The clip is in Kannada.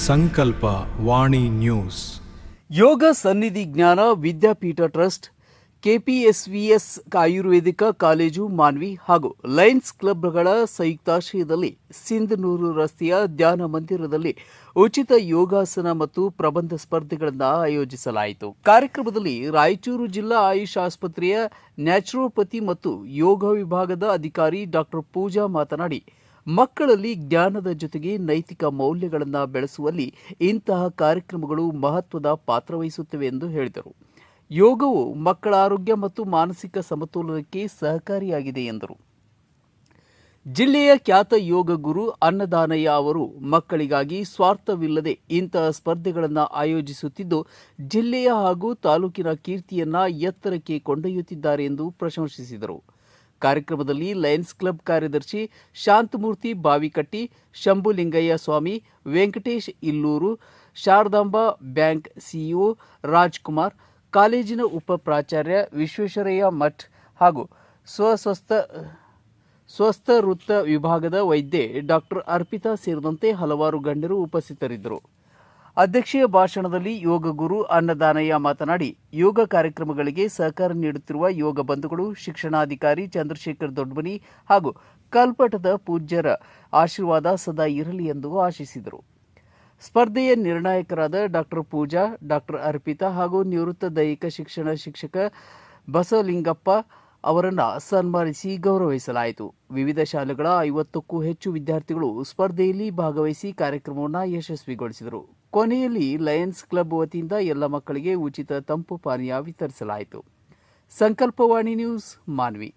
ಸಂಕಲ್ಪ ವಾಣಿ ನ್ಯೂಸ್. ಯೋಗ ಸನ್ನಿಧಿ ಜ್ಞಾನ ವಿದ್ಯಾಪೀಠ ಟ್ರಸ್ಟ್, ಕೆಪಿಎಸ್ವಿಎಸ್ ಆಯುರ್ವೇದಿಕ ಕಾಲೇಜು ಮಾನ್ವಿ ಹಾಗೂ ಲಯನ್ಸ್ ಕ್ಲಬ್ಗಳ ಸಂಯುಕ್ತಾಶ್ರಯದಲ್ಲಿ ಸಿಂಧನೂರು ರಸ್ತೆಯ ಧ್ಯಾನ ಮಂದಿರದಲ್ಲಿ ಉಚಿತ ಯೋಗಾಸನ ಮತ್ತು ಪ್ರಬಂಧ ಸ್ಪರ್ಧೆಗಳನ್ನು ಆಯೋಜಿಸಲಾಯಿತು. ಕಾರ್ಯಕ್ರಮದಲ್ಲಿ ರಾಯಚೂರು ಜಿಲ್ಲಾ ಆಯುಷ್ ಆಸ್ಪತ್ರೆಯ ನ್ಯಾಚುರೋಪತಿ ಮತ್ತು ಯೋಗ ವಿಭಾಗದ ಅಧಿಕಾರಿ ಡಾಕ್ಟರ್ ಪೂಜಾ ಮಾತನಾಡಿ, ಮಕ್ಕಳಲ್ಲಿ ಜ್ಞಾನದ ಜೊತೆಗೆ ನೈತಿಕ ಮೌಲ್ಯಗಳನ್ನು ಬೆಳೆಸುವಲ್ಲಿ ಇಂತಹ ಕಾರ್ಯಕ್ರಮಗಳು ಮಹತ್ವದ ಪಾತ್ರವಹಿಸುತ್ತವೆ ಎಂದು ಹೇಳಿದರು. ಯೋಗವು ಮಕ್ಕಳ ಆರೋಗ್ಯ ಮತ್ತು ಮಾನಸಿಕ ಸಮತೋಲನಕ್ಕೆ ಸಹಕಾರಿಯಾಗಿದೆ ಎಂದರು. ಜಿಲ್ಲೆಯ ಖ್ಯಾತ ಯೋಗ ಗುರು ಅನ್ನದಾನಯ್ಯ ಅವರು ಮಕ್ಕಳಿಗಾಗಿ ಸ್ವಾರ್ಥವಿಲ್ಲದೆ ಇಂತಹ ಸ್ಪರ್ಧೆಗಳನ್ನು ಆಯೋಜಿಸುತ್ತಿದ್ದು, ಜಿಲ್ಲೆಯ ಹಾಗೂ ತಾಲೂಕಿನ ಕೀರ್ತಿಯನ್ನ ಎತ್ತರಕ್ಕೆ ಕೊಂಡೊಯ್ಯುತ್ತಿದ್ದಾರೆ ಎಂದು ಪ್ರಶಂಸಿಸಿದರು. ಕಾರ್ಯಕ್ರಮದಲ್ಲಿ ಲಯನ್ಸ್ ಕ್ಲಬ್ ಕಾರ್ಯದರ್ಶಿ ಶಾಂತಮೂರ್ತಿ ಬಾವಿಕಟ್ಟಿ, ಶಂಭುಲಿಂಗಯ್ಯ ಸ್ವಾಮಿ, ವೆಂಕಟೇಶ್ ಇಲ್ಲೂರು, ಶಾರದಾಂಬಾ ಬ್ಯಾಂಕ್ ಸಿಇಒ ರಾಜ್ಕುಮಾರ್, ಕಾಲೇಜಿನ ಉಪ ಪ್ರಾಚಾರ್ಯ ವಿಶ್ವೇಶ್ವರಯ್ಯ ಮಠ್ ಹಾಗೂ ಸ್ವಸ್ಥ ವೃತ್ತ ವಿಭಾಗದ ವೈದ್ಯೆ ಡಾಕ್ಟರ್ ಅರ್ಪಿತಾ ಸೇರಿದಂತೆ ಹಲವಾರು ಗಣ್ಯರು ಉಪಸ್ಥಿತರಿದ್ದರು. ಅಧ್ಯಕ್ಷೀಯ ಭಾಷಣದಲ್ಲಿ ಯೋಗ ಗುರು ಅನ್ನದಾನಯ್ಯ ಮಾತನಾಡಿ, ಯೋಗ ಕಾರ್ಯಕ್ರಮಗಳಿಗೆ ಸಹಕಾರ ನೀಡುತ್ತಿರುವ ಯೋಗ ಬಂಧುಗಳು, ಶಿಕ್ಷಣಾಧಿಕಾರಿ ಚಂದ್ರಶೇಖರ್ ದೊಡ್ಡಮನಿ ಹಾಗೂ ಕಲ್ಪಟದ ಪೂಜ್ಯರ ಆಶೀರ್ವಾದ ಸದಾ ಇರಲಿ ಎಂದು ಆಶಿಸಿದರು. ಸ್ಪರ್ಧೆಯ ನಿರ್ಣಾಯಕರಾದ ಡಾಕ್ಟರ್ ಪೂಜಾ, ಡಾಕ್ಟರ್ ಅರ್ಪಿತಾ ಹಾಗೂ ನಿವೃತ್ತ ದೈಹಿಕ ಶಿಕ್ಷಣ ಶಿಕ್ಷಕ ಬಸವಲಿಂಗಪ್ಪ ಅವರನ್ನು ಸನ್ಮಾನಿಸಿ ಗೌರವಿಸಲಾಯಿತು. ವಿವಿಧ ಶಾಲೆಗಳ 50ಕ್ಕೂ ಹೆಚ್ಚು ವಿದ್ಯಾರ್ಥಿಗಳು ಸ್ಪರ್ಧೆಯಲ್ಲಿ ಭಾಗವಹಿಸಿ ಕಾರ್ಯಕ್ರಮವನ್ನು ಯಶಸ್ವಿಗೊಳಿಸಿದರು. ಕೊನೆಯಲ್ಲಿ ಲಯನ್ಸ್ ಕ್ಲಬ್ ವತಿಯಿಂದ ಎಲ್ಲ ಮಕ್ಕಳಿಗೆ ಉಚಿತ ತಂಪು ಪಾನೀಯ ವಿತರಿಸಲಾಯಿತು. ಸಂಕಲ್ಪವಾಣಿ ನ್ಯೂಸ್, ಮಾನ್ವಿ.